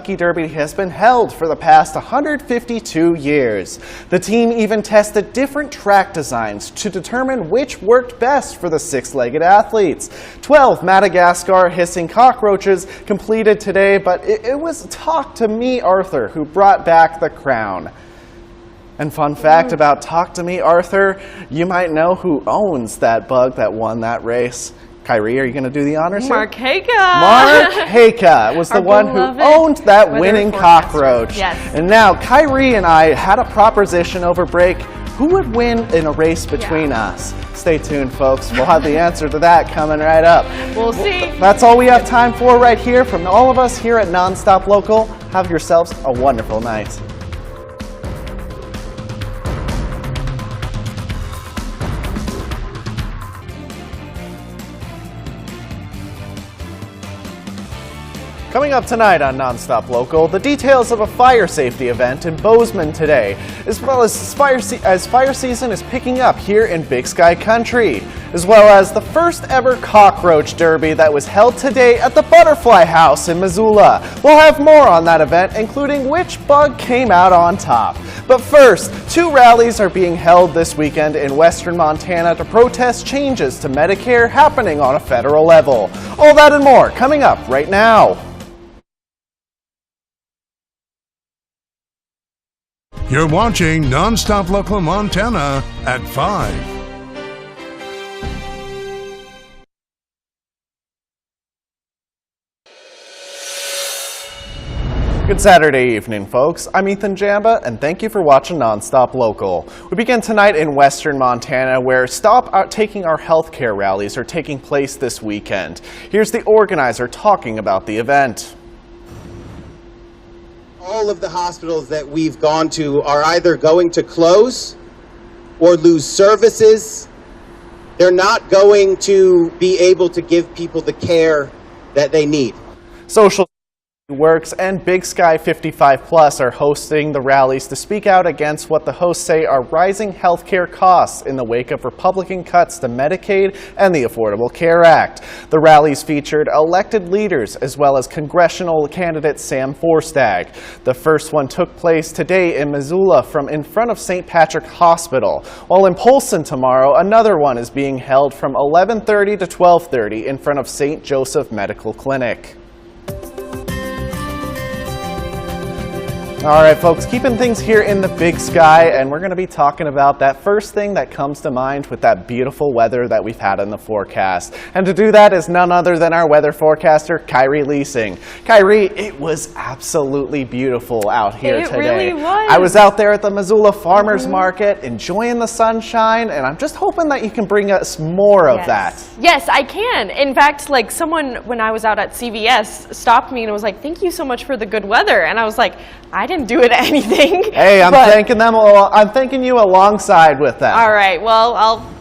Kentucky Derby has been held for the past 152 years. The team even tested different track designs to determine which worked best for the six-legged athletes. 12 Madagascar hissing cockroaches completed today, but it was Talk to Me Arthur who brought back the crown. And fun fact about Talk to Me Arthur, you might know who owns that bug that won that race. Kyrie, are you going to do the honors here? Mark Haka. Mark Haka was the one who owned that winning cockroach. Yes. And now Kyrie and I had a proposition over break. Who would win in a race between us? Stay tuned, folks. We'll have the answer to that coming right up. We'll see. That's all we have time for right here from all of us here at NonStop Local. Have yourselves a wonderful night. Coming up tonight on NonStop Local, the details of a fire safety event in Bozeman today, as well as fire season is picking up here in Big Sky Country, as well as the first ever cockroach derby that was held today at the Butterfly House in Missoula. We'll have more on that event, including which bug came out on top. But first, 2 rallies are being held this weekend in western Montana to protest changes to Medicare happening on a federal level. All that and more coming up right now. You're watching NonStop Local Montana at 5. Good Saturday evening, folks. I'm Ethan Jamba, and thank you for watching NonStop Local. We begin tonight in western Montana, where Stop Taking Our Healthcare rallies are taking place this weekend. Here's the organizer talking about the event. All of the hospitals that we've gone to are either going to close or lose services. They're not going to be able to give people the care that they need. Social Works and Big Sky 55 Plus are hosting the rallies to speak out against what the hosts say are rising health care costs in the wake of Republican cuts to Medicaid and the Affordable Care Act. The rallies featured elected leaders as well as congressional candidate Sam Forstag. The first one took place today in Missoula from in front of St. Patrick Hospital, while in Polson tomorrow another one is being held from 11:30 to 12:30 in front of St. Joseph Medical Clinic. All right, folks, keeping things here in the Big Sky, and we're going to be talking about that first thing that comes to mind with that beautiful weather that we've had in the forecast. And to do that is none other than our weather forecaster, Kyrie Leasing. Kyrie, it was absolutely beautiful out here today. It really was. I was out there at the Missoula Farmers Market enjoying the sunshine, and I'm just hoping that you can bring us more of that. Yes, I can. In fact, like someone, when I was out at CVS, stopped me and was like, "Thank you so much for the good weather." And I was like, I didn't do it anything. Hey, I'm thanking them. I'm thanking you alongside with that. All right. Well,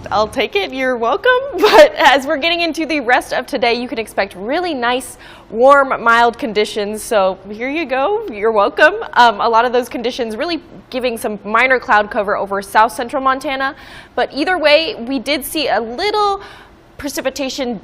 I'll take it. You're welcome. But as we're getting into the rest of today, you can expect really nice, warm, mild conditions. So here you go. You're welcome. A lot of those conditions really giving some minor cloud cover over south central Montana. But either way, we did see a little precipitation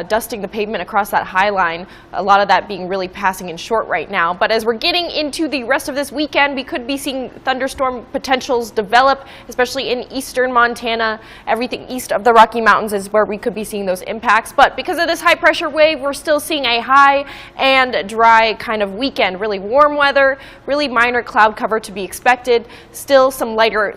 dusting the pavement across that high line, a lot of that being really passing in short right now. But as we're getting into the rest of this weekend, we could be seeing thunderstorm potentials develop, especially in eastern Montana. Everything east of the Rocky Mountains is where we could be seeing those impacts. But because of this high pressure wave, we're still seeing a high and dry kind of weekend. Really warm weather, really minor cloud cover to be expected. Still some lighter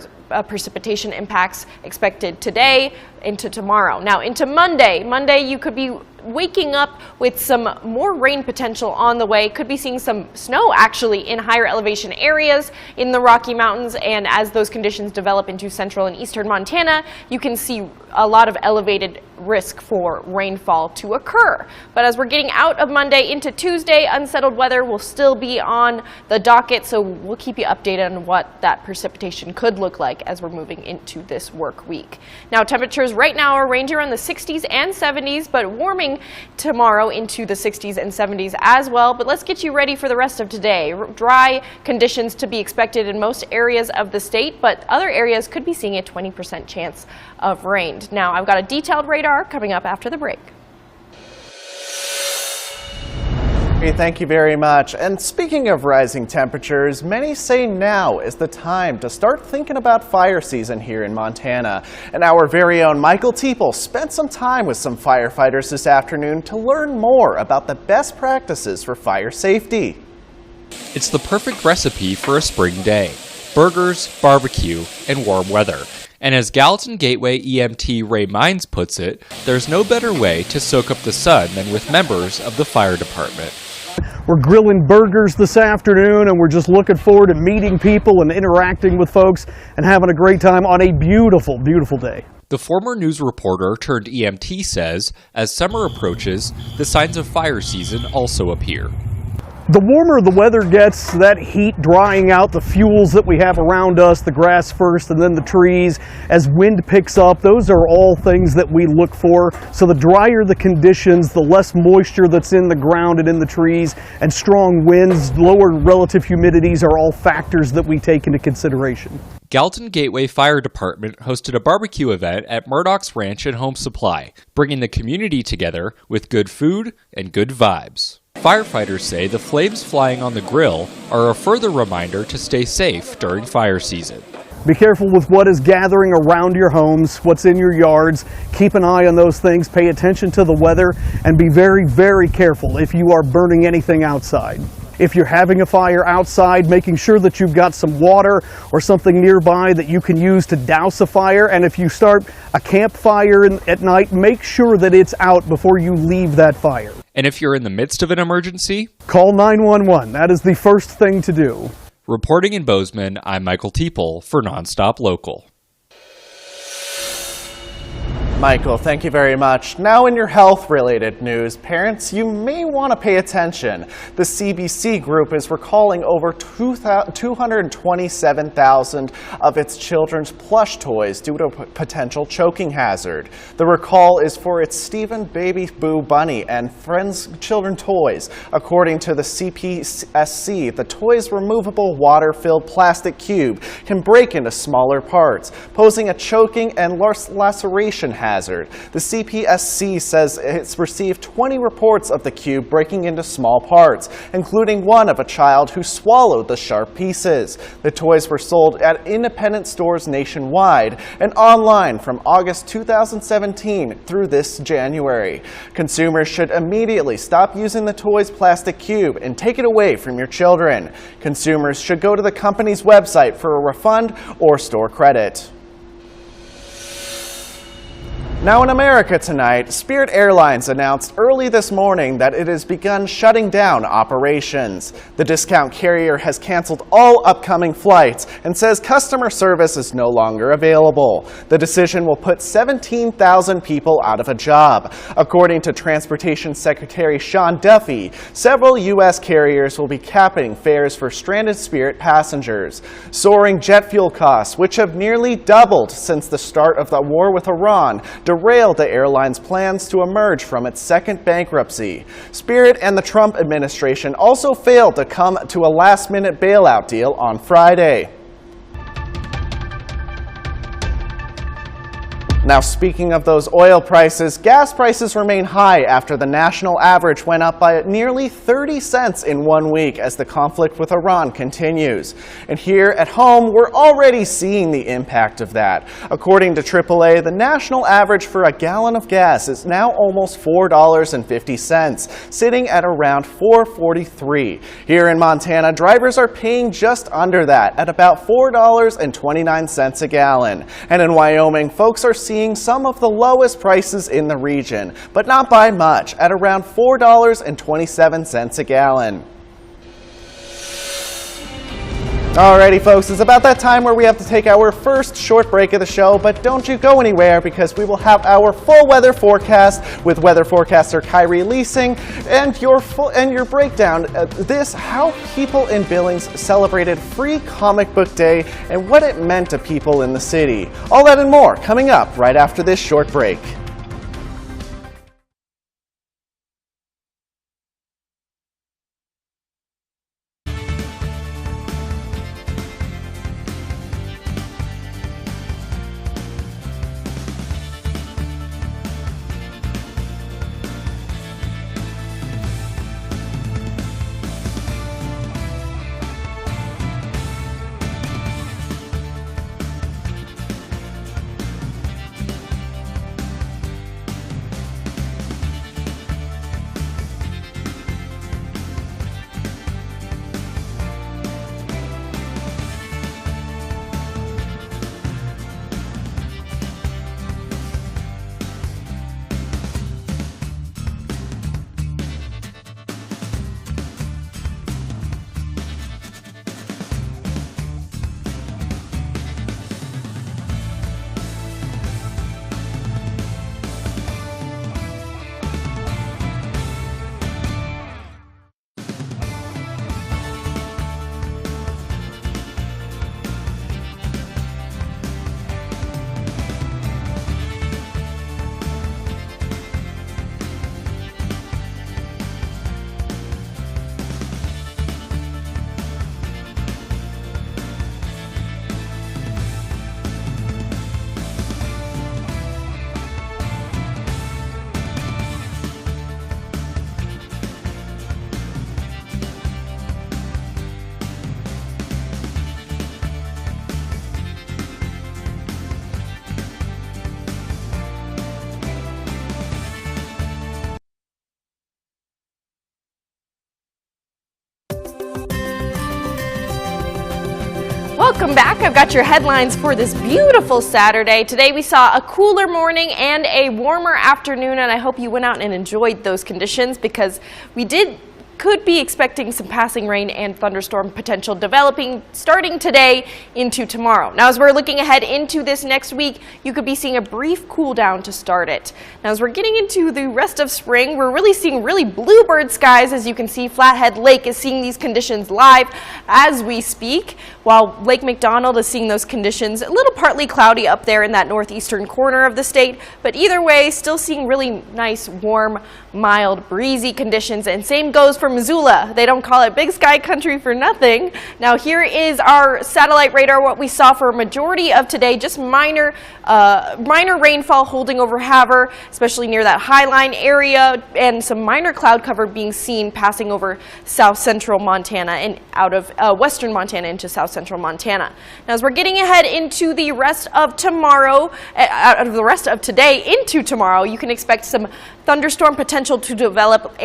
precipitation impacts expected today into tomorrow. Now into Monday you could be waking up with some more rain potential on the way. Could be seeing some snow actually in higher elevation areas in the Rocky Mountains, and as those conditions develop into central and eastern Montana, you can see a lot of elevated risk for rainfall to occur. But as we're getting out of Monday into Tuesday, unsettled weather will still be on the docket, so we'll keep you updated on what that precipitation could look like as we're moving into this work week. Now temperatures right now are ranging around the 60s and 70s, but warming tomorrow into the 60s and 70s as well. But let's get you ready for the rest of today. Dry conditions to be expected in most areas of the state, but other areas could be seeing a 20% chance of rain. Now I've got a detailed radar coming up after the break. Hey, thank you very much. And speaking of rising temperatures, many say now is the time to start thinking about fire season here in Montana. And our very own Michael Teeple spent some time with some firefighters this afternoon to learn more about the best practices for fire safety. It's the perfect recipe for a spring day: burgers, barbecue, and warm weather. And as Gallatin Gateway EMT Ray Mines puts it, there's no better way to soak up the sun than with members of the fire department. We're grilling burgers this afternoon, and we're just looking forward to meeting people and interacting with folks and having a great time on a beautiful, beautiful day. The former news reporter turned EMT says, as summer approaches, the signs of fire season also appear. The warmer the weather gets, that heat drying out the fuels that we have around us, the grass first and then the trees, as wind picks up, those are all things that we look for. So the drier the conditions, the less moisture that's in the ground and in the trees, and strong winds, lower relative humidities are all factors that we take into consideration. Gallatin Gateway Fire Department hosted a barbecue event at Murdoch's Ranch and Home Supply, bringing the community together with good food and good vibes. Firefighters say the flames flying on the grill are a further reminder to stay safe during fire season. Be careful with what is gathering around your homes, what's in your yards. Keep an eye on those things, pay attention to the weather, and be very, very careful if you are burning anything outside. If you're having a fire outside, making sure that you've got some water or something nearby that you can use to douse a fire. And if you start a campfire at night, make sure that it's out before you leave that fire. And if you're in the midst of an emergency, call 911. That is the first thing to do. Reporting in Bozeman, I'm Michael Teeple for NonStop Local. Michael, thank you very much. Now in your health-related news, parents, you may want to pay attention. The CBC group is recalling over 227,000 of its children's plush toys due to a potential choking hazard. The recall is for its Stephen Baby Boo Bunny and Friends Children toys. According to the CPSC, the toy's removable water-filled plastic cube can break into smaller parts, posing a choking and laceration hazard. The CPSC says it's received 20 reports of the cube breaking into small parts, including one of a child who swallowed the sharp pieces. The toys were sold at independent stores nationwide and online from August 2017 through this January. Consumers should immediately stop using the toy's plastic cube and take it away from your children. Consumers should go to the company's website for a refund or store credit. Now in America tonight, Spirit Airlines announced early this morning that it has begun shutting down operations. The discount carrier has canceled all upcoming flights and says customer service is no longer available. The decision will put 17,000 people out of a job. According to Transportation Secretary Sean Duffy, several U.S. carriers will be capping fares for stranded Spirit passengers. Soaring jet fuel costs, which have nearly doubled since the start of the war with Iran, derailed the airline's plans to emerge from its second bankruptcy. Spirit and the Trump administration also failed to come to a last-minute bailout deal on Friday. Now, speaking of those oil prices, gas prices remain high after the national average went up by nearly 30 cents in 1 week as the conflict with Iran continues. And here at home, we're already seeing the impact of that. According to AAA, the national average for a gallon of gas is now almost $4.50, sitting at around $4.43. Here in Montana, drivers are paying just under that, at about $4.29 a gallon. And in Wyoming, folks are seeing some of the lowest prices in the region, but not by much, at around $4.27 a gallon. Alrighty folks, it's about that time where we have to take our first short break of the show, but don't you go anywhere because we will have our full weather forecast with weather forecaster Kyrie Leasing and your breakdown of how people in Billings celebrated Free Comic Book Day and what it meant to people in the city. All that and more coming up right after this short break. Welcome back. I've got your headlines for this beautiful Saturday. Today we saw a cooler morning and a warmer afternoon, and I hope you went out and enjoyed those conditions because we could be expecting some passing rain and thunderstorm potential developing starting today into tomorrow. Now, as we're looking ahead into this next week, you could be seeing a brief cool down to start it. Now, as we're getting into the rest of spring, we're really seeing bluebird skies. As you can see, Flathead Lake is seeing these conditions live as we speak, while Lake McDonald is seeing those conditions a little partly cloudy up there in that northeastern corner of the state. But either way, still seeing really nice, warm, mild, breezy conditions, and same goes for Missoula. They don't call it Big Sky Country for nothing. Now here is our satellite radar, what we saw for a majority of today, just minor rainfall holding over Havre, especially near that Highline area, and some minor cloud cover being seen passing over south central Montana and out of western Montana into south central Montana. Now as we're getting ahead into the rest of tomorrow, out of the rest of today into tomorrow, you can expect some thunderstorm potential to develop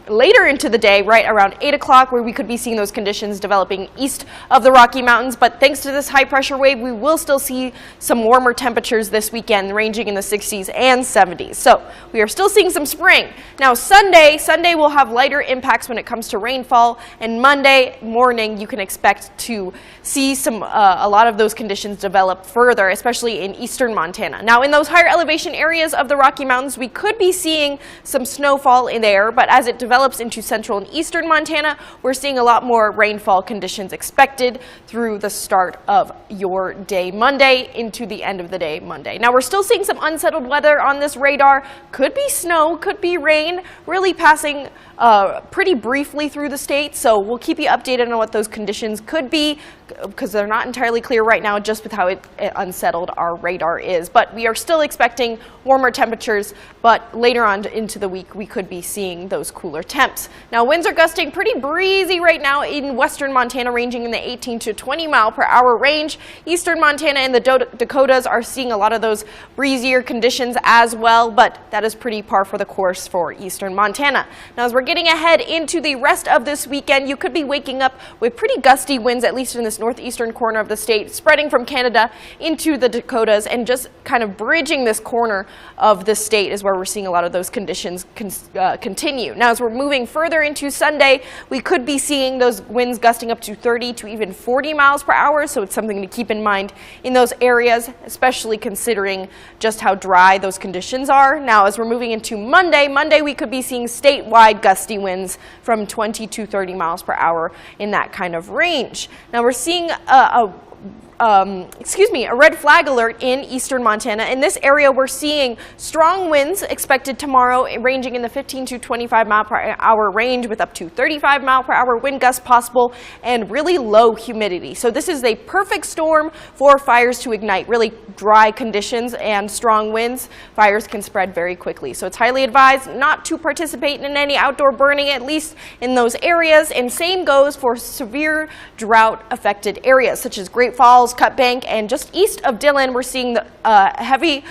later into the day, right around 8 o'clock, where we could be seeing those conditions developing east of the Rocky Mountains. But thanks to this high pressure wave, we will still see some warmer temperatures this weekend, ranging in the 60s and 70s. So we are still seeing some spring. Now Sunday will have lighter impacts when it comes to rainfall, and Monday morning you can expect to see a lot of those conditions develop further, especially in eastern Montana. Now in those higher elevation areas of the Rocky Mountains, we could be seeing some snowfall in there, but as it develops into central and eastern Montana, we're seeing a lot more rainfall conditions expected through the start of your day Monday into the end of the day Monday. Now we're still seeing some unsettled weather on this radar. Could be snow, could be rain, really passing pretty briefly through the state, so we'll keep you updated on what those conditions could be because they're not entirely clear right now just with how unsettled our radar is. But we are still expecting warmer temperatures, but later on into the week we could be seeing those cooler temps. Now winds are gusting pretty breezy right now in western Montana, ranging in the 18 to 20 mile per hour range. Eastern Montana and the Dakotas are seeing a lot of those breezier conditions as well, but that is pretty par for the course for eastern Montana. Now as we're getting ahead into the rest of this weekend, you could be waking up with pretty gusty winds, at least in this northeastern corner of the state, spreading from Canada into the Dakotas, and just kind of bridging this corner of the state is where we're seeing a lot of those conditions continue. Now as we're moving further into Sunday, we could be seeing those winds gusting up to 30 to even 40 miles per hour, so it's something to keep in mind in those areas, especially considering just how dry those conditions are. Now as we're moving into Monday we could be seeing statewide gusty winds from 20 to 30 miles per hour in that kind of range. Now we're seeing a red flag alert in eastern Montana. In this area, we're seeing strong winds expected tomorrow, ranging in the 15 to 25 mile per hour range with up to 35 mile per hour wind gusts possible and really low humidity. So this is a perfect storm for fires to ignite. Really dry conditions and strong winds, fires can spread very quickly. So it's highly advised not to participate in any outdoor burning, at least in those areas. And same goes for severe drought affected areas such as Great Falls, Cut Bank, and just east of Dillon, we're seeing the heavy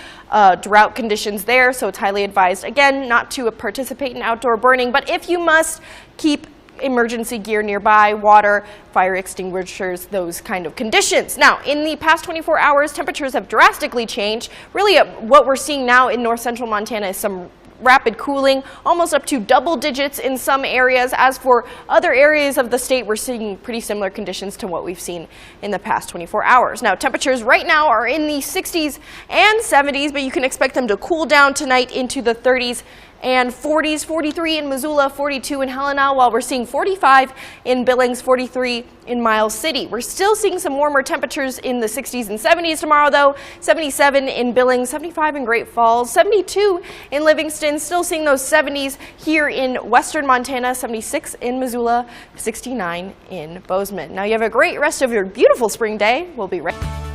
drought conditions there, so it's highly advised, again, not to participate in outdoor burning, but if you must, keep emergency gear nearby, water, fire extinguishers, those kind of conditions. Now, in the past 24 hours, temperatures have drastically changed. Really, what we're seeing now in north central Montana is some rapid cooling, almost up to double digits in some areas. As for other areas of the state, we're seeing pretty similar conditions to what we've seen in the past 24 hours. Now, temperatures right now are in the 60s and 70s, but you can expect them to cool down tonight into the 30s and 40s, 43 in Missoula, 42 in Helena, while we're seeing 45 in Billings, 43 in Miles City. We're still seeing some warmer temperatures in the 60s and 70s tomorrow, though. 77 in Billings, 75 in Great Falls, 72 in Livingston, still seeing those 70s here in western Montana, 76 in Missoula, 69 in Bozeman. Now you have a great rest of your beautiful spring day. We'll be right back.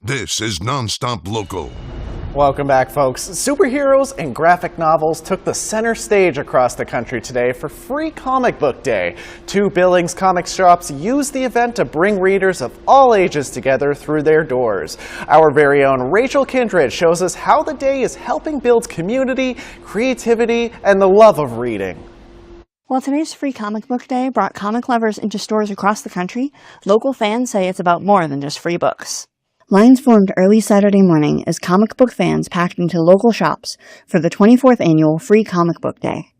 This is NonStop Local. Welcome back, folks. Superheroes and graphic novels took the center stage across the country today for Free Comic Book Day. 2 Billings comic shops used the event to bring readers of all ages together through their doors. Our very own Rachel Kindred shows us how the day is helping build community, creativity, and the love of reading. While today's Free Comic Book Day brought comic lovers into stores across the country, local fans say it's about more than just free books. Lines formed early Saturday morning as comic book fans packed into local shops for the 24th annual Free Comic Book Day.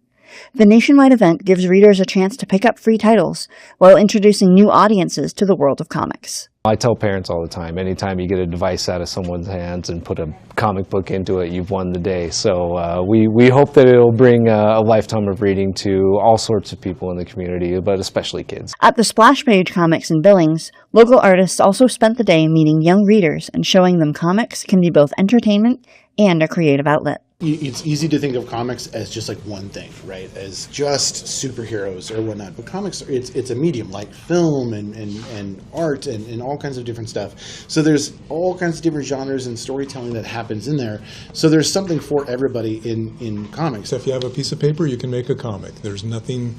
The nationwide event gives readers a chance to pick up free titles while introducing new audiences to the world of comics. I tell parents all the time, anytime you get a device out of someone's hands and put a comic book into it, you've won the day. So we hope that it'll bring a lifetime of reading to all sorts of people in the community, but especially kids. At the Splash Page Comics in Billings, local artists also spent the day meeting young readers and showing them comics can be both entertainment and a creative outlet. It's easy to think of comics as just like one thing, right? As just superheroes or whatnot. But comics, it's a medium like film and art and all kinds of different stuff. So there's all kinds of different genres and storytelling that happens in there. So there's something for everybody in comics. So if you have a piece of paper, you can make a comic. There's nothing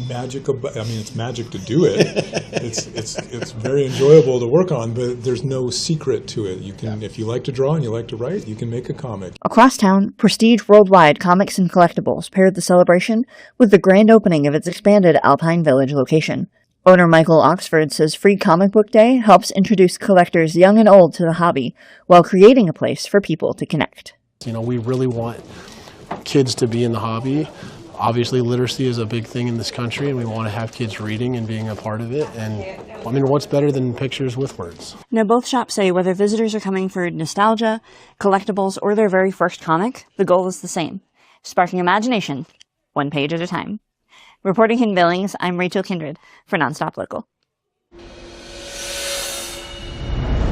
magic about, I mean, it's magic to do it. It's very enjoyable to work on, but there's no secret to it. You can, if you like to draw and you like to write, you can make a comic. Across town, Prestige Worldwide Comics and Collectibles paired the celebration with the grand opening of its expanded Alpine Village location. Owner Michael Oxford says Free Comic Book Day helps introduce collectors young and old to the hobby while creating a place for people to connect. You know, we really want kids to be in the hobby. Obviously, literacy is a big thing in this country, and we want to have kids reading and being a part of it. And I mean, what's better than pictures with words? Now, both shops say whether visitors are coming for nostalgia, collectibles, or their very first comic, the goal is the same: sparking imagination, one page at a time. Reporting in Billings, I'm Rachel Kindred for NonStop Local.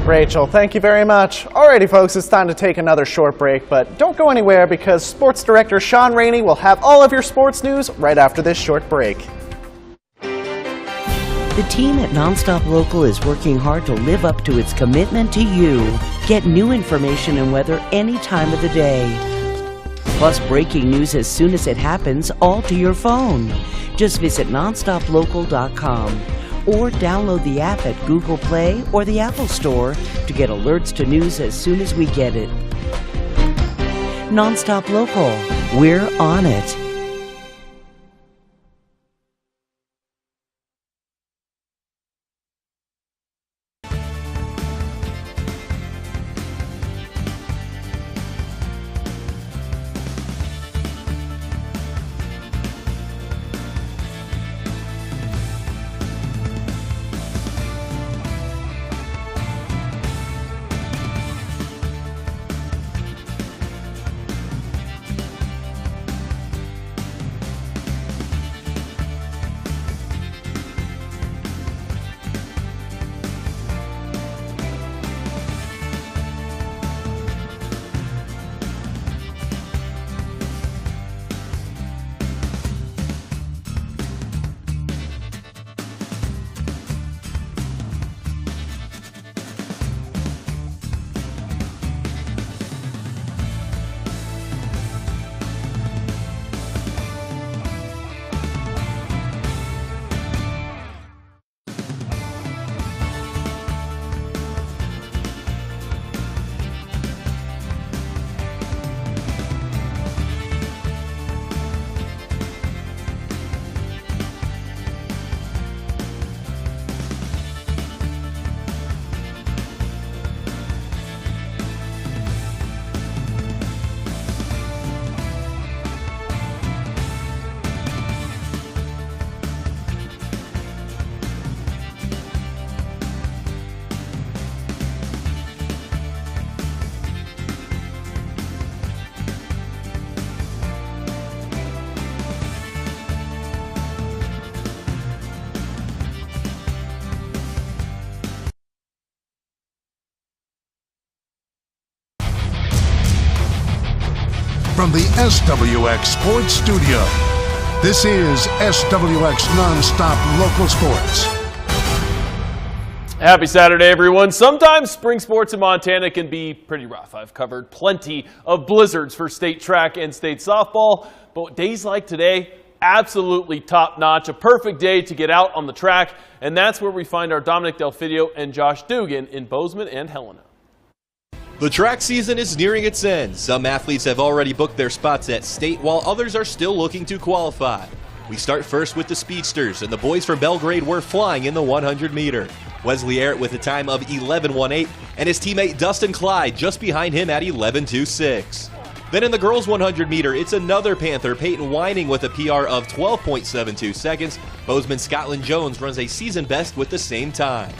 Rachel, thank you very much. Alrighty, folks, it's time to take another short break, but don't go anywhere because sports director Sean Rainey will have all of your sports news right after this short break. The team at NonStop Local is working hard to live up to its commitment to you. Get new information and weather any time of the day. Plus breaking news as soon as it happens, all to your phone. Just visit nonstoplocal.com. or download the app at Google Play or the Apple Store to get alerts to news as soon as we get it. NonStop Local, we're on it. From the SWX Sports Studio, this is SWX NonStop Local Sports. Happy Saturday, everyone. Sometimes spring sports in Montana can be pretty rough. I've covered plenty of blizzards for state track and state softball, but days like today, absolutely top-notch. A perfect day to get out on the track, and that's where we find our Dominic Delfidio and Josh Dugan in Bozeman and Helena. The track season is nearing its end. Some athletes have already booked their spots at state, while others are still looking to qualify. We start first with the speedsters, and the boys from Belgrade were flying in the 100-meter. Wesley Arrett with a time of 11.18, and his teammate Dustin Clyde just behind him at 11.26. Then in the girls 100-meter, it's another Panther, Peyton Whining, with a PR of 12.72 seconds. Bozeman's Scotland Jones runs a season best with the same time.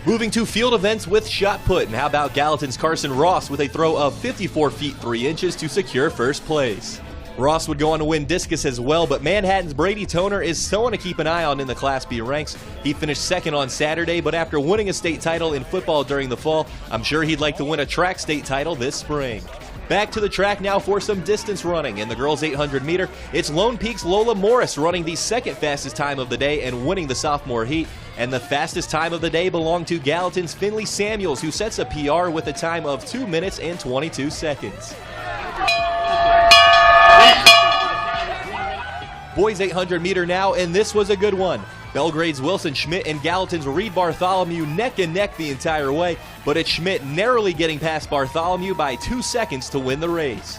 Moving to field events with shot put, and how about Gallatin's Carson Ross with a throw of 54 feet 3 inches to secure first place. Ross would go on to win discus as well, but Manhattan's Brady Toner is someone to keep an eye on in the Class B ranks. He finished second on Saturday, but after winning a state title in football during the fall, I'm sure he'd like to win a track state title this spring. Back to the track now for some distance running. In the girls 800-meter, it's Lone Peak's Lola Morris running the second fastest time of the day and winning the sophomore heat. And the fastest time of the day belonged to Gallatin's Finley Samuels, who sets a PR with a time of 2 minutes and 22 seconds. Boys 800-meter now, and this was a good one. Belgrade's Wilson Schmidt and Gallatin's Reed Bartholomew neck and neck the entire way, but it's Schmidt narrowly getting past Bartholomew by 2 seconds to win the race.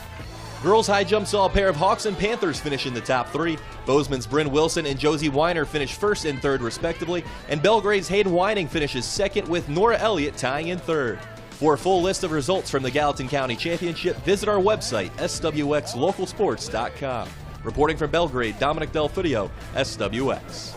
Girls high jump saw a pair of Hawks and Panthers finish in the top three. Bozeman's Bryn Wilson and Josie Weiner finished first and third respectively, and Belgrade's Hayden Whining finishes second with Nora Elliott tying in third. For a full list of results from the Gallatin County Championship, visit our website, swxlocalsports.com. Reporting from Belgrade, Dominic Delfidio, SWX.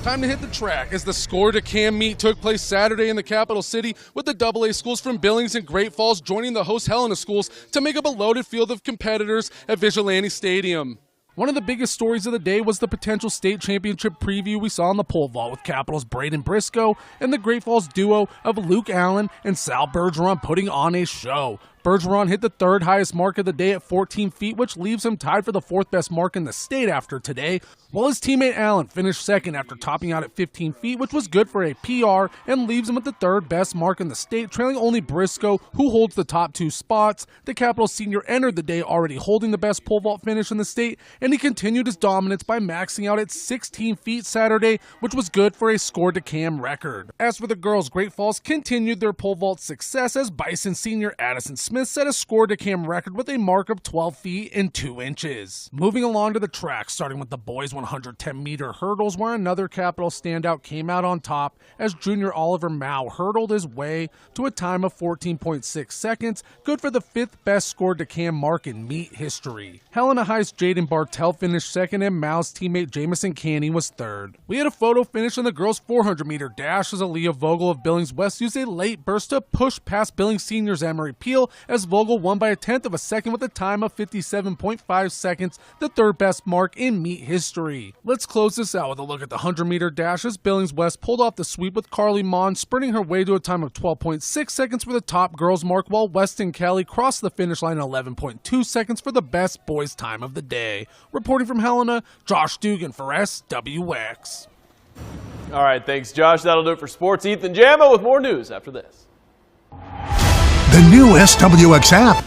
Time to hit the track as the Score to Cam meet took place Saturday in the capital city, with the AA schools from Billings and Great Falls joining the host Helena schools to make up a loaded field of competitors at Vigilante Stadium. One of the biggest stories of the day was the potential state championship preview we saw on the pole vault, with Capital's Braden Briscoe and the Great Falls duo of Luke Allen and Sal Bergeron putting on a show. Bergeron hit the third highest mark of the day at 14 feet, which leaves him tied for the fourth best mark in the state after today, while his teammate Allen finished second after topping out at 15 feet, which was good for a PR and leaves him at the third best mark in the state, trailing only Briscoe, who holds the top two spots. The Capital senior entered the day already holding the best pole vault finish in the state, and he continued his dominance by maxing out at 16 feet Saturday, which was good for a Score to Cam record. As for the girls, Great Falls continued their pole vault success as Bison senior Addison Smith set a Score to Cam record with a mark of 12 feet and 2 inches. Moving along to the track, starting with the boys 110-meter hurdles, where another Capital standout came out on top as junior Oliver Mao hurdled his way to a time of 14.6 seconds, good for the fifth best Score to Cam mark in meet history. Helena High's Jaden Bartell finished second, and Mao's teammate Jamison Canny was third. We had a photo finish on the girls 400-meter dash as Aaliyah Vogel of Billings West used a late burst to push past Billings seniors Emery Peel, as Vogel won by a tenth of a second with a time of 57.5 seconds, the third best mark in meet history. Let's close this out with a look at the 100-meter dash as Billings West pulled off the sweep with Carly Mon sprinting her way to a time of 12.6 seconds for the top girls mark, while Weston Kelly crossed the finish line in 11.2 seconds for the best boys time of the day. Reporting from Helena, Josh Dugan for SWX. All right, thanks, Josh. That'll do it for sports. Ethan Jammo with more news after this. The new SWX app.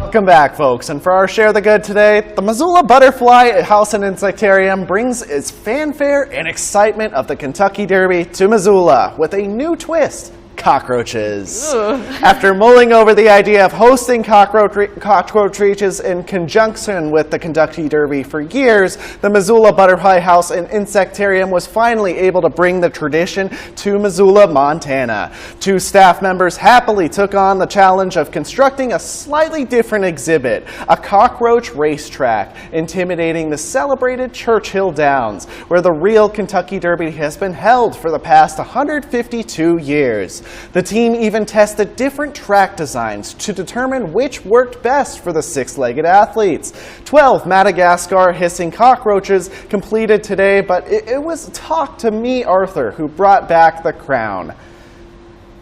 Welcome back, folks, and for our Share the Good today, the Missoula Butterfly House and Insectarium brings its fanfare and excitement of the Kentucky Derby to Missoula with a new twist: cockroaches. Ugh. After mulling over the idea of hosting cockroaches in conjunction with the Kentucky Derby for years, the Missoula Butterfly House and Insectarium was finally able to bring the tradition to Missoula, Montana. 2 staff members happily took on the challenge of constructing a slightly different exhibit, a cockroach racetrack, intimidating the celebrated Churchill Downs, where the real Kentucky Derby has been held for the past 152 years. The team even tested different track designs to determine which worked best for the 6-legged athletes. 12 Madagascar hissing cockroaches completed today, but it was Talk to Me Arthur who brought back the crown.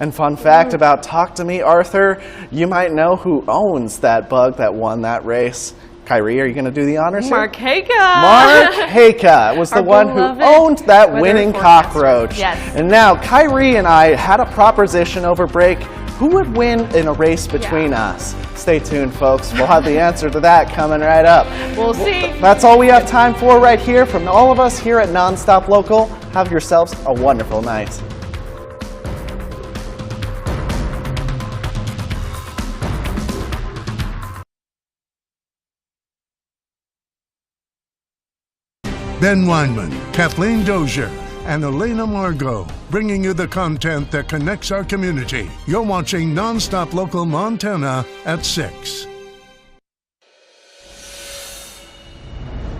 And fun fact about Talk to Me Arthur, you might know who owns that bug that won that race. Kyrie, are you going to do the honors here? Mark Haka. Mark Haka was the one who owned that winning cockroach. Yes. And now Kyrie and I had a proposition over break. Who would win in a race between us? Stay tuned, folks. We'll have the answer to that coming right up. We'll see. That's all we have time for right here from all of us here at NonStop Local. Have yourselves a wonderful night. Ben Weinman, Kathleen Dozier, and Elena Margot, bringing you the content that connects our community. You're watching NonStop Local Montana at 6.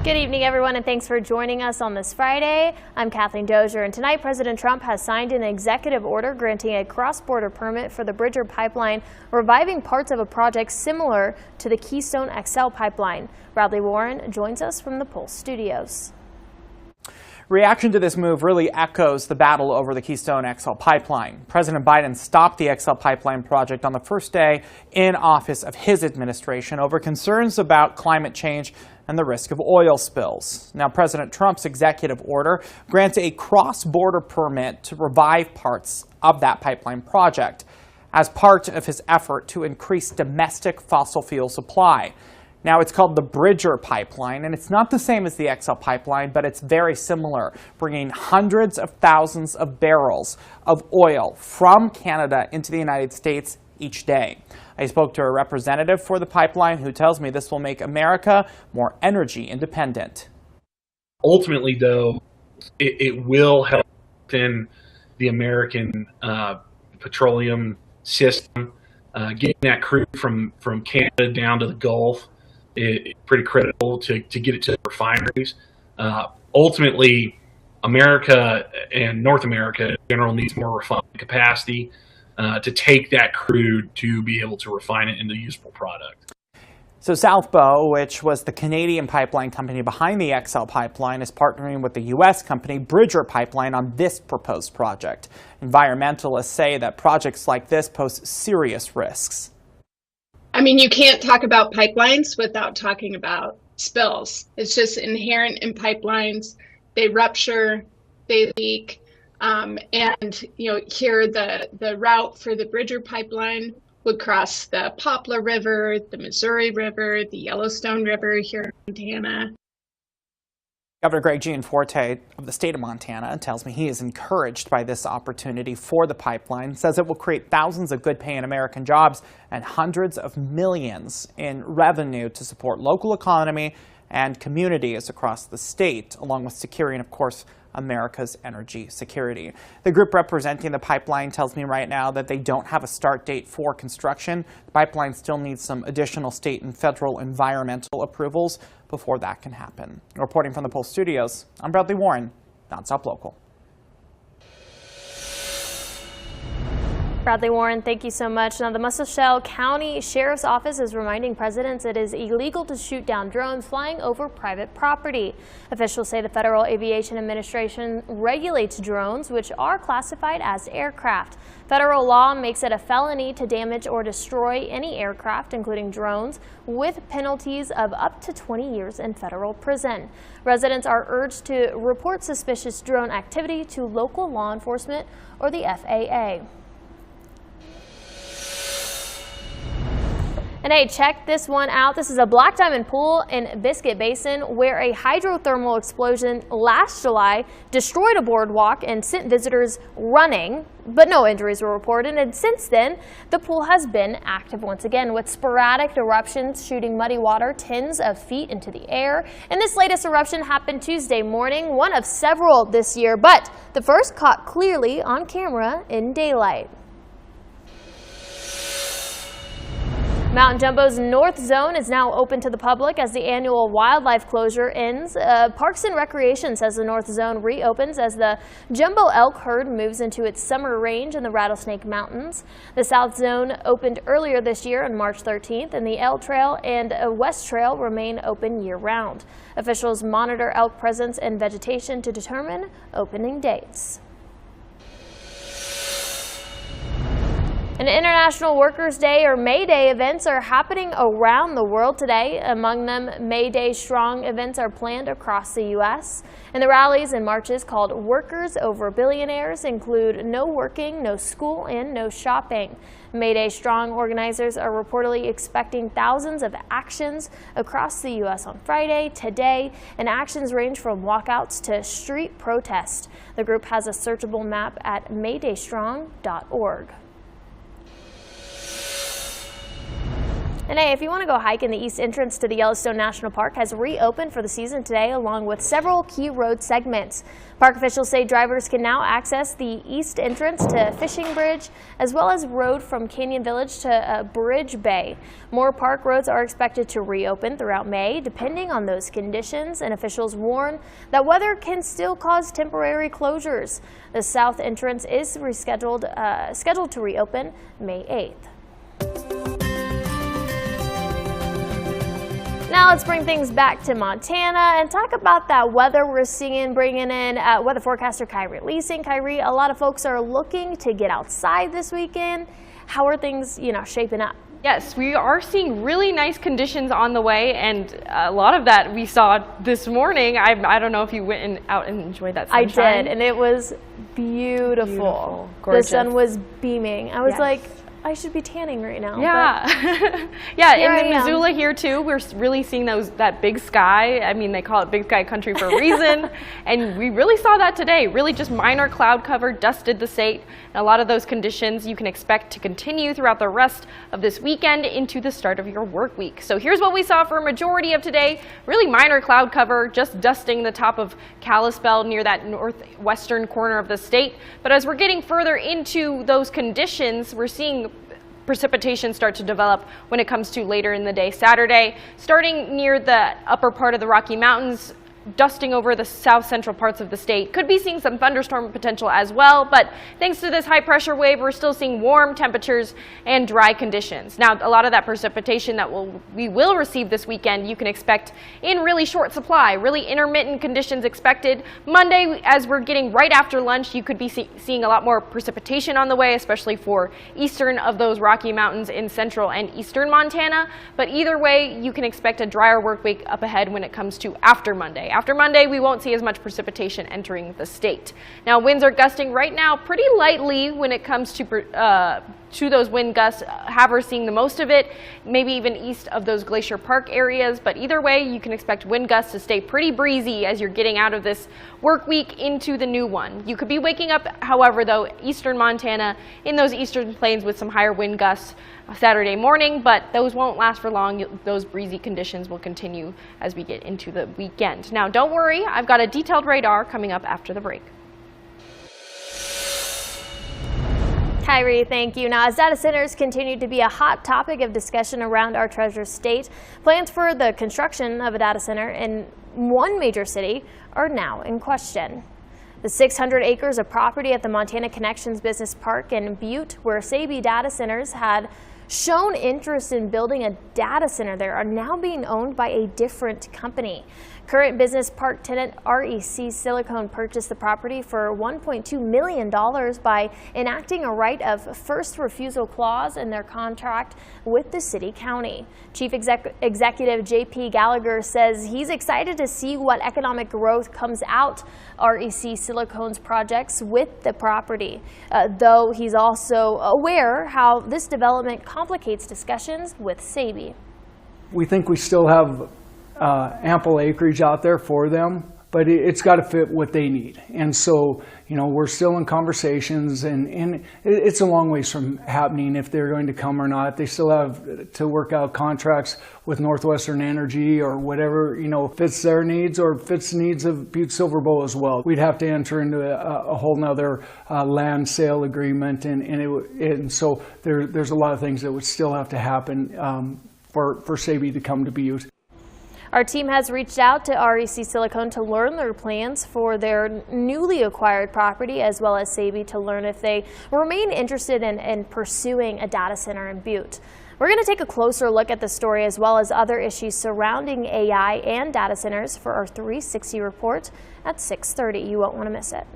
Good evening, everyone, and thanks for joining us on this Friday. I'm Kathleen Dozier, and tonight President Trump has signed an executive order granting a cross-border permit for the Bridger pipeline, reviving parts of a project similar to the Keystone XL pipeline. Bradley Warren joins us from the Pulse Studios. Reaction to this move really echoes the battle over the Keystone XL pipeline. President Biden stopped the XL pipeline project on the first day in office of his administration over concerns about climate change and the risk of oil spills. Now, President Trump's executive order grants a cross-border permit to revive parts of that pipeline project as part of his effort to increase domestic fossil fuel supply. Now, it's called the Bridger pipeline, and it's not the same as the XL pipeline, but it's very similar, bringing hundreds of thousands of barrels of oil from Canada into the United States each day. I spoke to a representative for the pipeline who tells me this will make America more energy independent. Ultimately, though, it will help in the American petroleum system. Getting that crude from Canada down to the Gulf is pretty critical to get it to the refineries. Ultimately, America and North America in general needs more refining capacity to take that crude to be able to refine it into usable product. So South Bow, which was the Canadian pipeline company behind the XL pipeline, is partnering with the U.S. company Bridger Pipeline on this proposed project. Environmentalists say that projects like this pose serious risks. I mean, you can't talk about pipelines without talking about spills. It's just inherent in pipelines. They rupture, they leak. And, you know, here the route for the Bridger pipeline would cross the Poplar River, the Missouri River, the Yellowstone River here in Montana. Governor Greg Gianforte of the state of Montana tells me he is encouraged by this opportunity for the pipeline, says it will create thousands of good-paying American jobs and hundreds of millions in revenue to support local economy and communities across the state, along with securing, of course, America's energy security. The group representing the pipeline tells me right now that they don't have a start date for construction. The pipeline still needs some additional state and federal environmental approvals before that can happen. Reporting from the Pulse Studios, I'm Bradley Warren, NonStop Local. Bradley Warren, thank you so much. Now, the Musselshell County Sheriff's Office is reminding residents it is illegal to shoot down drones flying over private property. Officials say the Federal Aviation Administration regulates drones, which are classified as aircraft. Federal law makes it a felony to damage or destroy any aircraft, including drones, with penalties of up to 20 years in federal prison. Residents are urged to report suspicious drone activity to local law enforcement or the FAA. And hey, check this one out. This is a Black Diamond pool in Biscuit Basin where a hydrothermal explosion last July destroyed a boardwalk and sent visitors running, but no injuries were reported. And since then, the pool has been active once again with sporadic eruptions shooting muddy water tens of feet into the air. And this latest eruption happened Tuesday morning, one of several this year, but the first caught clearly on camera in daylight. Mountain Jumbo's North Zone is now open to the public as the annual wildlife closure ends. Parks and Recreation says the North Zone reopens as the Jumbo elk herd moves into its summer range in the Rattlesnake Mountains. The South Zone opened earlier this year on March 13th, and the Elk Trail and West Trail remain open year-round. Officials monitor elk presence and vegetation to determine opening dates. And International Workers' Day or May Day events are happening around the world today. Among them, May Day Strong events are planned across the U.S. And the rallies and marches called Workers Over Billionaires include no working, no school, and no shopping. May Day Strong organizers are reportedly expecting thousands of actions across the U.S. on Friday, today, and actions range from walkouts to street protests. The group has a searchable map at maydaystrong.org. And hey, if you want to go hiking, the east entrance to the Yellowstone National Park has reopened for the season today, along with several key road segments. Park officials say drivers can now access the east entrance to Fishing Bridge, as well as road from Canyon Village to Bridge Bay. More park roads are expected to reopen throughout May, depending on those conditions, and officials warn that weather can still cause temporary closures. The south entrance is scheduled to reopen May 8th. Now let's bring things back to Montana and talk about that weather we're seeing, bringing in weather forecaster Kyrie Leasing. Kyrie, a lot of folks are looking to get outside this weekend. How are things, shaping up? Yes, we are seeing really nice conditions on the way, and a lot of that we saw this morning. I don't know if you went out and enjoyed that sunshine. I did, and it was beautiful. Gorgeous. The sun was beaming. I was like, I should be tanning right now. Yeah. Yeah, in Missoula here too, we're really seeing that big sky. I mean, they call it big sky country for a reason. And we really saw that today. Really just minor cloud cover dusted the state. And a lot of those conditions you can expect to continue throughout the rest of this weekend into the start of your work week. So here's what we saw for a majority of today. Really minor cloud cover, just dusting the top of Kalispell near that northwestern corner of the state. But as we're getting further into those conditions, we're seeing precipitation start to develop when it comes to later in the day Saturday, starting near the upper part of the Rocky Mountains, dusting over the south central parts of the state. Could be seeing some thunderstorm potential as well, but thanks to this high pressure wave, we're still seeing warm temperatures and dry conditions. Now, a lot of that precipitation that we will receive this weekend, you can expect in really short supply, really intermittent conditions expected. Monday, as we're getting right after lunch, you could be seeing a lot more precipitation on the way, especially for eastern of those Rocky Mountains in central and eastern Montana. But either way, you can expect a drier work week up ahead when it comes to after Monday. After Monday, we won't see as much precipitation entering the state. Now, winds are gusting right now pretty lightly when it comes to those wind gusts. Havre seeing the most of it, maybe even east of those Glacier Park areas. But either way, you can expect wind gusts to stay pretty breezy as you're getting out of this work week into the new one. You could be waking up, however, though, eastern Montana in those eastern plains with some higher wind gusts Saturday morning, but those won't last for long. Those breezy conditions will continue as we get into the weekend. Now, don't worry, I've got a detailed radar coming up after the break. Kyrie, thank you. Now, as data centers continue to be a hot topic of discussion around our treasure state, plans for the construction of a data center in one major city are now in question. The 600 acres of property at the Montana Connections Business Park in Butte, where Sabi Data Centers had shown interest in building a data center there, are now being owned by a different company. Current business park tenant REC Silicone purchased the property for $1.2 million by enacting a right of first refusal clause in their contract with the city-county. Chief Executive J.P. Gallagher says he's excited to see what economic growth comes out REC Silicone's projects with the property, though he's also aware how this development complicates discussions with SABE. We think we still have ample acreage out there for them, but it's got to fit what they need. And so, you know, we're still in conversations, and it's a long ways from happening if they're going to come or not. They still have to work out contracts with Northwestern Energy or whatever, you know, fits their needs or fits the needs of Butte Silver Bow as well. We'd have to enter into a whole nother land sale agreement, and so there's a lot of things that would still have to happen for SABE to come to Butte. Our team has reached out to REC Silicon to learn their plans for their newly acquired property, as well as SABE to learn if they remain interested in pursuing a data center in Butte. We're going to take a closer look at the story as well as other issues surrounding AI and data centers for our 360 report at 6:30. You won't want to miss it.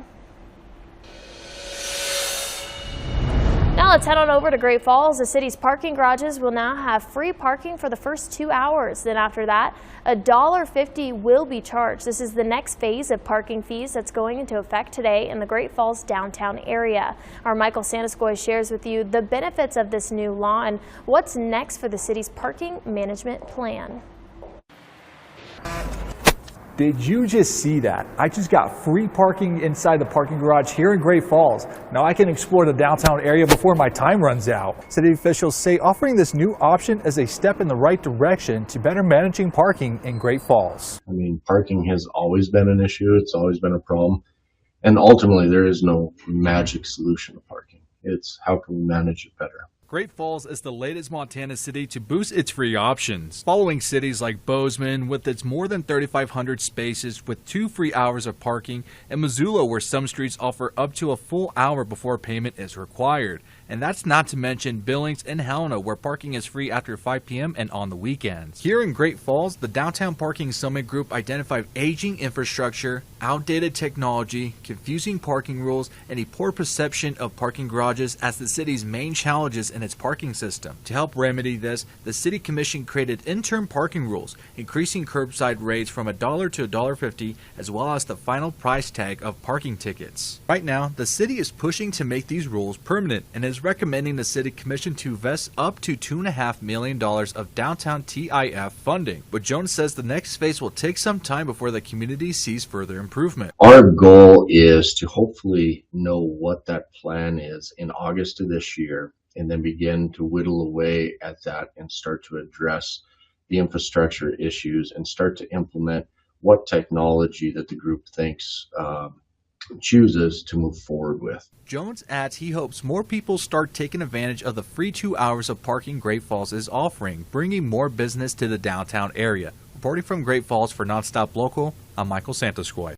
Now let's head on over to Great Falls. The city's parking garages will now have free parking for the first 2 hours. Then after that, $1.50 will be charged. This is the next phase of parking fees that's going into effect today in the Great Falls downtown area. Our Michael Santaskoy shares with you the benefits of this new law and what's next for the city's parking management plan. Did you just see that? I just got free parking inside the parking garage here in Great Falls. Now I can explore the downtown area before my time runs out. City officials say offering this new option is a step in the right direction to better managing parking in Great Falls. I mean, parking has always been an issue. It's always been a problem. And ultimately, there is no magic solution to parking. It's how can we manage it better. Great Falls is the latest Montana city to boost its free options, following cities like Bozeman with its more than 3,500 spaces with 2 free hours of parking, and Missoula where some streets offer up to a full hour before payment is required. And that's not to mention Billings and Helena where parking is free after 5 p.m. and on the weekends. Here in Great Falls, the Downtown Parking Summit Group identified aging infrastructure, outdated technology, confusing parking rules, and a poor perception of parking garages as the city's main challenges in its parking system. To help remedy this, the City Commission created interim parking rules, increasing curbside rates from $1 to $1.50, as well as the final price tag of parking tickets. Right now, the city is pushing to make these rules permanent and is recommending the City Commission to invest up to $2.5 million of downtown TIF funding. But Jones says the next phase will take some time before the community sees further improvement. Our goal is to hopefully know what that plan is in August of this year, and then begin to whittle away at that and start to address the infrastructure issues and start to implement what technology that the group thinks chooses to move forward with. Jones adds he hopes more people start taking advantage of the free 2 hours of parking Great Falls is offering, bringing more business to the downtown area. Reporting from Great Falls for NonStop Local, I'm Michael Santaskoy.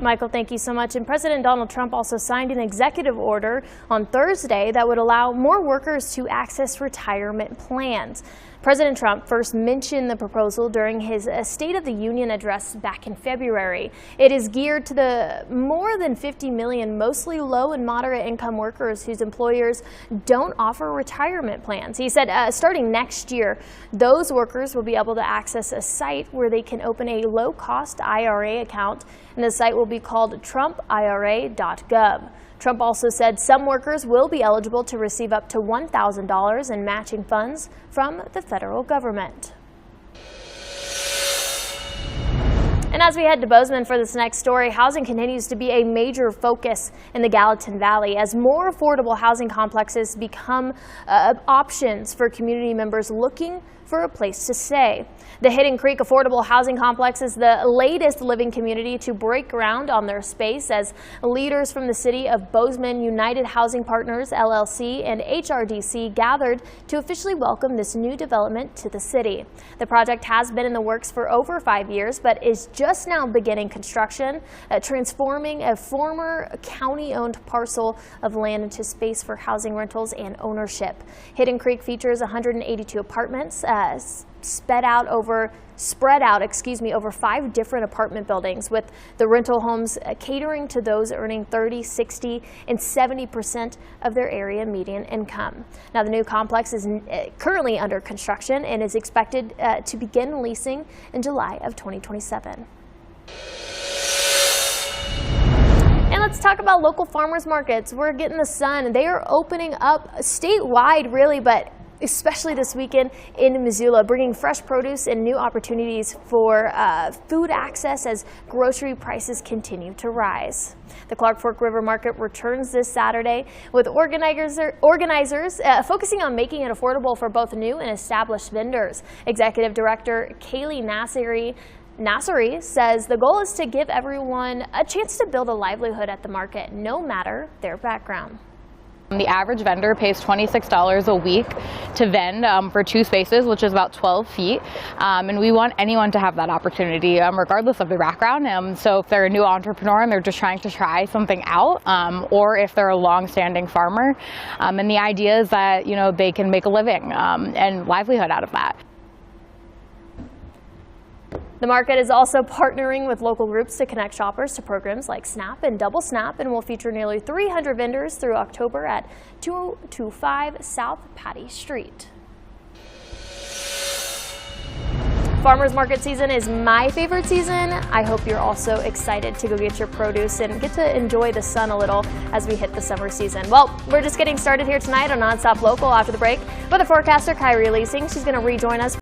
Michael, thank you so much. And President Donald Trump also signed an executive order on Thursday that would allow more workers to access retirement plans. President Trump first mentioned the proposal during his State of the Union address back in February. It is geared to the more than 50 million mostly low and moderate income workers whose employers don't offer retirement plans. He said starting next year, those workers will be able to access a site where they can open a low-cost IRA account, and the site will be called TrumpIRA.gov. Trump also said some workers will be eligible to receive up to $1,000 in matching funds from the federal government. And as we head to Bozeman for this next story, housing continues to be a major focus in the Gallatin Valley as more affordable housing complexes become options for community members looking for a place to stay. The Hidden Creek Affordable Housing Complex is the latest living community to break ground on their space as leaders from the city of Bozeman, United Housing Partners, LLC, and HRDC gathered to officially welcome this new development to the city. The project has been in the works for over 5 years, but is just now beginning construction, transforming a former county-owned parcel of land into space for housing rentals and ownership. Hidden Creek features 182 apartments, spread out over 5 different apartment buildings, with the rental homes catering to those earning 30, 60, and 70% of their area median income. Now, the new complex is currently under construction and is expected to begin leasing in July of 2027. And let's let's talk about local farmers markets. We're getting the sun. They are opening up statewide, really, but especially this weekend in Missoula, bringing fresh produce and new opportunities for food access as grocery prices continue to rise. The Clark Fork River Market returns this Saturday with organizers focusing on making it affordable for both new and established vendors. Executive Director Kaylee Nasseri says the goal is to give everyone a chance to build a livelihood at the market, no matter their background. The average vendor pays $26 a week to vend for 2 spaces, which is about 12 feet. And we want anyone to have that opportunity, regardless of their background. So if they're a new entrepreneur and they're just trying to try something out, or if they're a long-standing farmer. And the idea is that, you know, they can make a living and livelihood out of that. The market is also partnering with local groups to connect shoppers to programs like SNAP and Double SNAP, and will feature nearly 300 vendors through October at 225 South Patty Street. Farmers market season is my favorite season. I hope you're also excited to go get your produce and get to enjoy the sun a little as we hit the summer season. Well, we're just getting started here tonight on NonStop Local after the break. Weather forecaster Kyrie Leasing, she's going to rejoin us.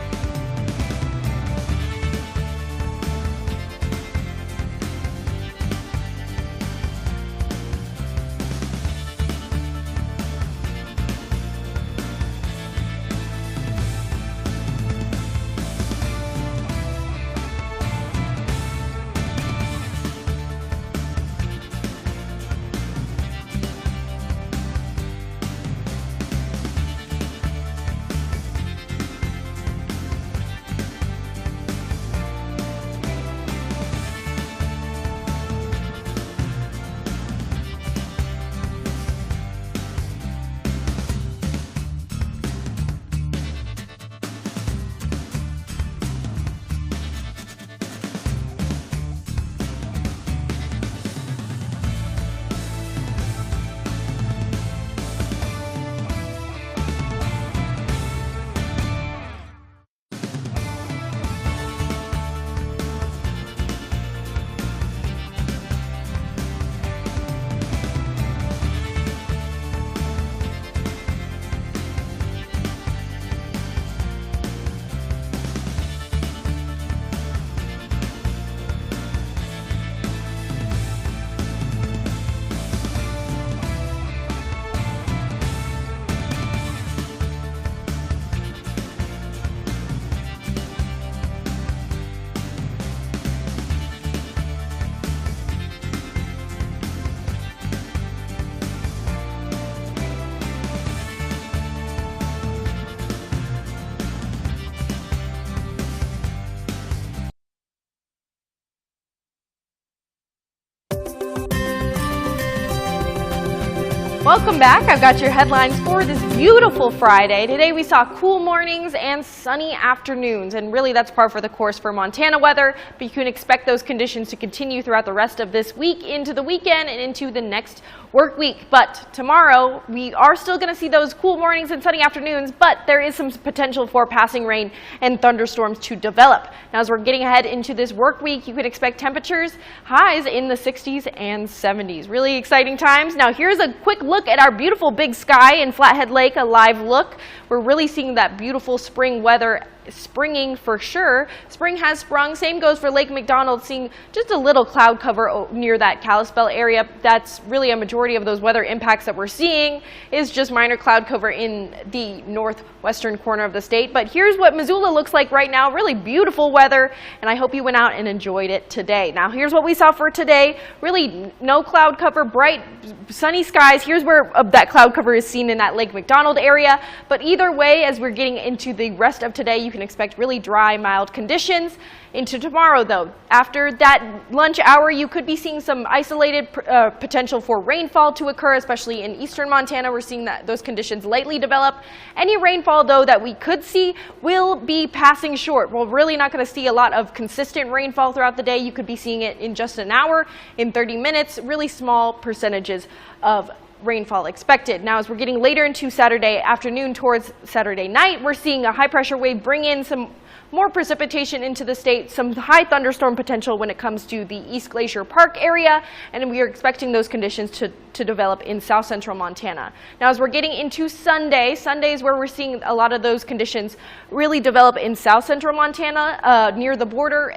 Welcome back. I've got your headlines for this beautiful Friday. Today we saw cool mornings and sunny afternoons, and really that's par for the course for Montana weather, but you can expect those conditions to continue throughout the rest of this week into the weekend and into the next work week. But tomorrow we are still going to see those cool mornings and sunny afternoons, but there is some potential for passing rain and thunderstorms to develop. Now as we're getting ahead into this work week, you can expect temperatures highs in the 60s and 70s. Really exciting times. Now here's a quick look at our beautiful big sky in Flathead Lake, a live look. We're really seeing that beautiful spring weather springing for sure. Spring has sprung. Same goes for Lake McDonald, seeing just a little cloud cover near that Kalispell area. That's really a majority of those weather impacts that we're seeing is just minor cloud cover in the northwestern corner of the state. But here's what Missoula looks like right now. Really beautiful weather, and I hope you went out and enjoyed it today. Now here's what we saw for today. Really no cloud cover, bright sunny skies. Here's where that cloud cover is seen in that Lake McDonald area. But either way, as we're getting into the rest of today, you can expect really dry, mild conditions. Into tomorrow, though, after that lunch hour, you could be seeing some isolated potential for rainfall to occur, especially in eastern Montana. We're seeing that those conditions lightly develop. Any rainfall, though, that we could see will be passing short. We're really not going to see a lot of consistent rainfall throughout the day. You could be seeing it in just an hour, in 30 minutes, really small percentages of rainfall expected. Now, as we're getting later into Saturday afternoon towards Saturday night, we're seeing a high pressure wave bring in some more precipitation into the state, some high thunderstorm potential when it comes to the East Glacier Park area, and we are expecting those conditions to develop in south central Montana. Now, as we're getting into Sunday is where we're seeing a lot of those conditions really develop in south central Montana, near the border,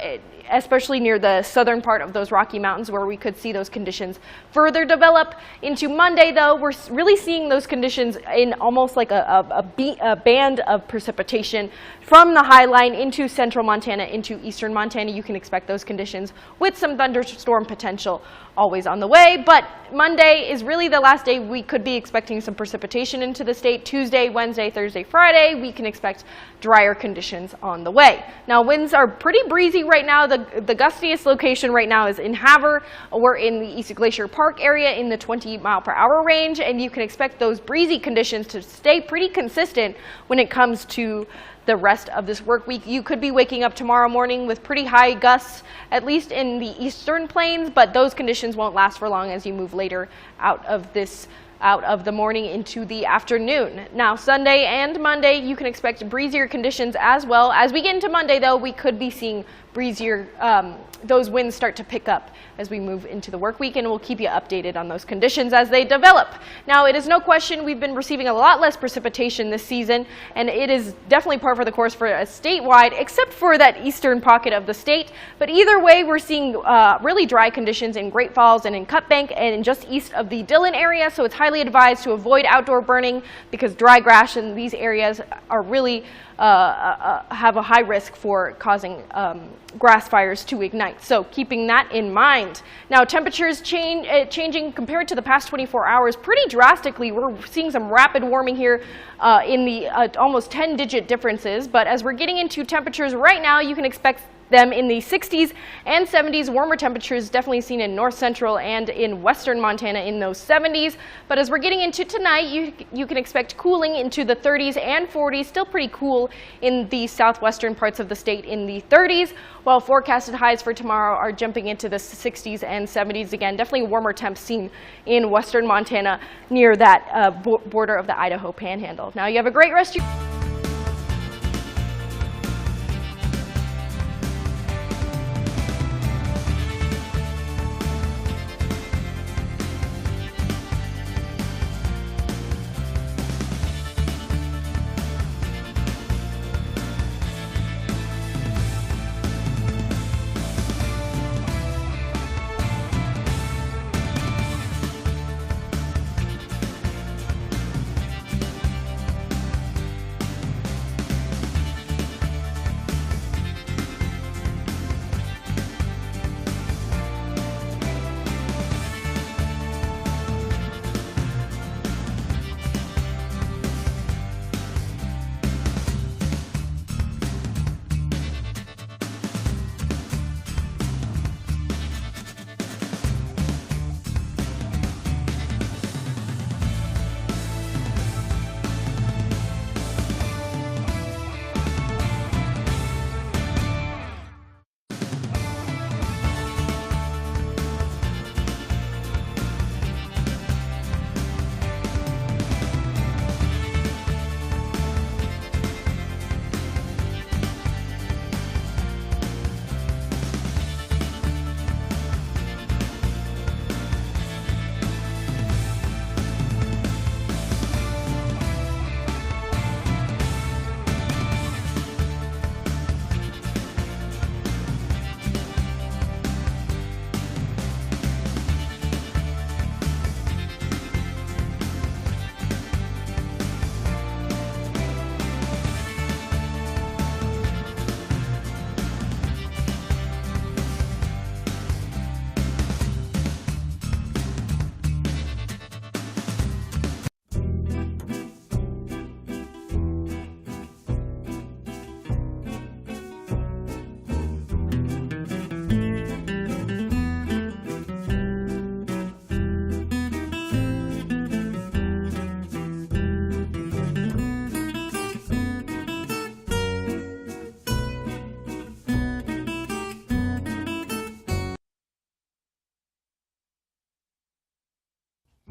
especially near the southern part of those Rocky Mountains, where we could see those conditions further develop. Into Monday, though, we're really seeing those conditions in almost like a band of precipitation from the High Line into central Montana, into eastern Montana. You can expect those conditions with some thunderstorm potential always on the way. But Monday is really the last day we could be expecting some precipitation into the state. Tuesday, Wednesday, Thursday, Friday, we can expect drier conditions on the way. Now, winds are pretty breezy right now. The gustiest location right now is in Havre. We're in the East Glacier Park area in the 20-mile-per-hour range, and you can expect those breezy conditions to stay pretty consistent when it comes to the rest of this work week. You could be waking up tomorrow morning with pretty high gusts, at least in the eastern plains, but those conditions won't last for long as you move later out of the morning into the afternoon. Now, Sunday and Monday, you can expect breezier conditions as well. As we get into Monday, though, we could be seeing breezier, those winds start to pick up as we move into the work week, and we'll keep you updated on those conditions as they develop. Now, it is no question we've been receiving a lot less precipitation this season, and it is definitely par for the course for a statewide, except for that eastern pocket of the state. But either way, we're seeing really dry conditions in Great Falls and in Cut Bank and just east of the Dillon area, so it's highly advised to avoid outdoor burning because dry grass in these areas are really have a high risk for causing grass fires to ignite. So keeping that in mind. Now, temperatures changing compared to the past 24 hours pretty drastically. We're seeing some rapid warming here in the almost 10-digit differences. But as we're getting into temperatures right now, you can expect them in the 60s and 70s. Warmer temperatures definitely seen in north central and in western Montana in those 70s. But as we're getting into tonight, you can expect cooling into the 30s and 40s, still pretty cool in the southwestern parts of the state in the 30s, while forecasted highs for tomorrow are jumping into the 60s and 70s. Again, definitely warmer temps seen in western Montana near that border of the Idaho Panhandle. Now, you have a great rest of your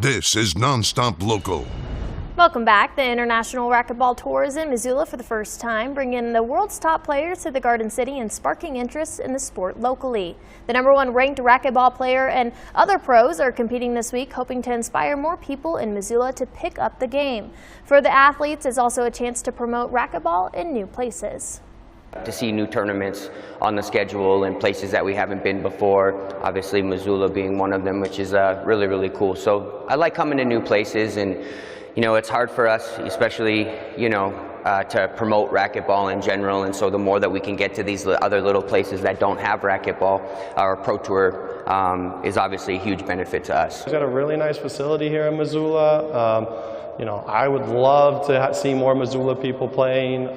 This is NonStop Local. Welcome back. The International Racquetball Tour is in Missoula for the first time, bringing the world's top players to the Garden City and sparking interest in the sport locally. The #1 ranked racquetball player and other pros are competing this week, hoping to inspire more people in Missoula to pick up the game. For the athletes, it's also a chance to promote racquetball in new places. To see new tournaments on the schedule in places that we haven't been before, obviously Missoula being one of them, which is really, really cool. So I like coming to new places, and you know, it's hard for us, especially, you know, to promote racquetball in general, and so the more that we can get to these other little places that don't have racquetball, our Pro Tour is obviously a huge benefit to us. We've got a really nice facility here in Missoula. You know, I would love to see more Missoula people playing,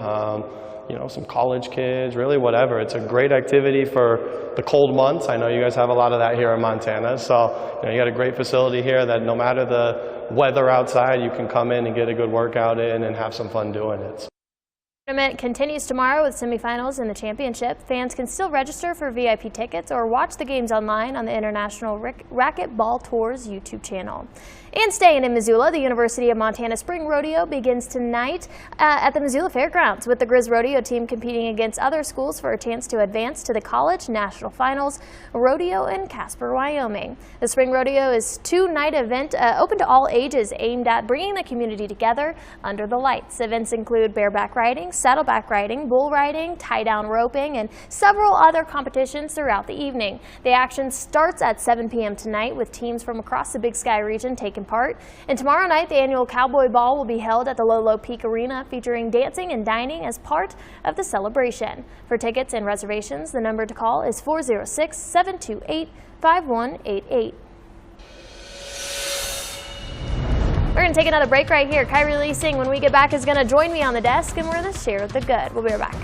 you know, some college kids, really whatever. It's a great activity for the cold months. I know you guys have a lot of that here in Montana, so you know, you got a great facility here that no matter the weather outside, you can come in and get a good workout in and have some fun doing it. The tournament continues tomorrow with semifinals in the championship. Fans can still register for VIP tickets or watch the games online on the International Racquetball Tour's YouTube channel. And staying in Missoula, the University of Montana Spring Rodeo begins tonight at the Missoula Fairgrounds, with the Grizz Rodeo team competing against other schools for a chance to advance to the College National Finals Rodeo in Casper, Wyoming. The Spring Rodeo is a two-night event open to all ages, aimed at bringing the community together under the lights. Events include bareback riding, saddleback riding, bull riding, tie-down roping, and several other competitions throughout the evening. The action starts at 7 p.m. tonight, with teams from across the Big Sky region taking part. And tomorrow night, the annual Cowboy Ball will be held at the Lolo Peak Arena, featuring dancing and dining as part of the celebration. For tickets and reservations, the number to call is 406-728-5188. We're going to take another break right here. Kyrie Lee Singh, when we get back, is going to join me on the desk, and we're going to share the good. We'll be right back.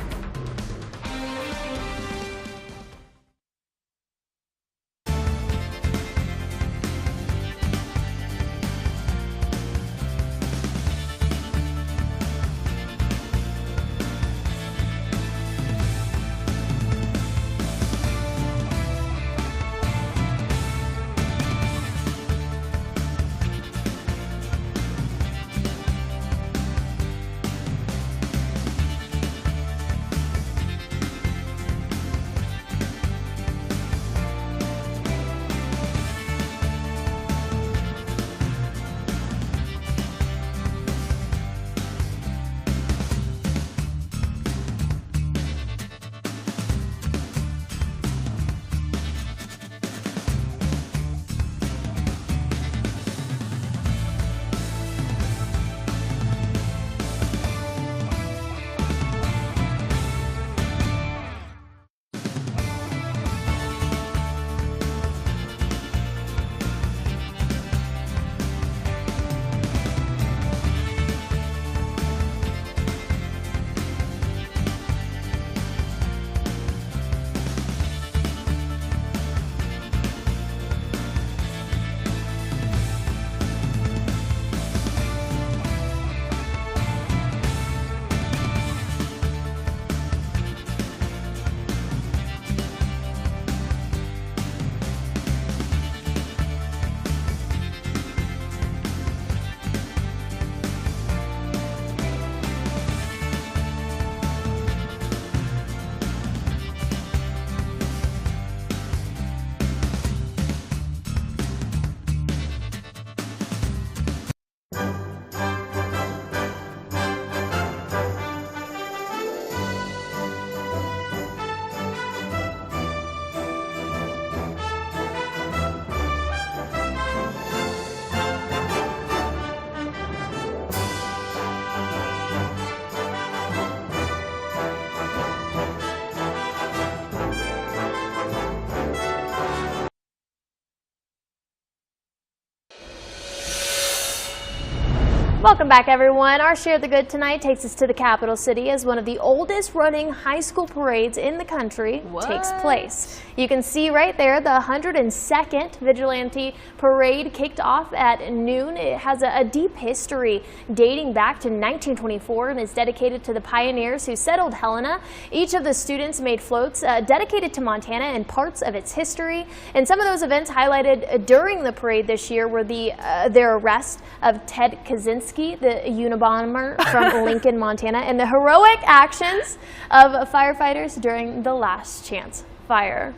Welcome back, everyone. Our Share the Good tonight takes us to the capital city as one of the oldest running high school parades in the country takes place. You can see right there the 102nd Vigilante Parade kicked off at noon. It has a deep history dating back to 1924 and is dedicated to the pioneers who settled Helena. Each of the students made floats dedicated to Montana and parts of its history. And some of those events highlighted during the parade this year were their arrest of Ted Kaczynski, the Unabomber from Lincoln, Montana, and the heroic actions of firefighters during the Last Chance fire.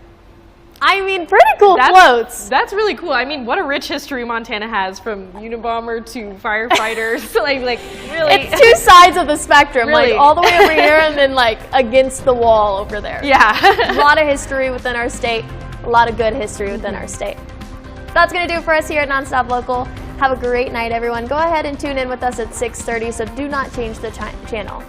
I mean, pretty cool floats. That's really cool. I mean, what a rich history Montana has, from Unabomber to firefighters. like really. It's two sides of the spectrum, Really. like all the way over here and then like against the wall over there. Yeah. A lot of history within our state, a lot of good history within our state. That's going to do it for us here at NonStop Local. Have a great night, everyone. Go ahead and tune in with us at 6:30, so do not change the channel.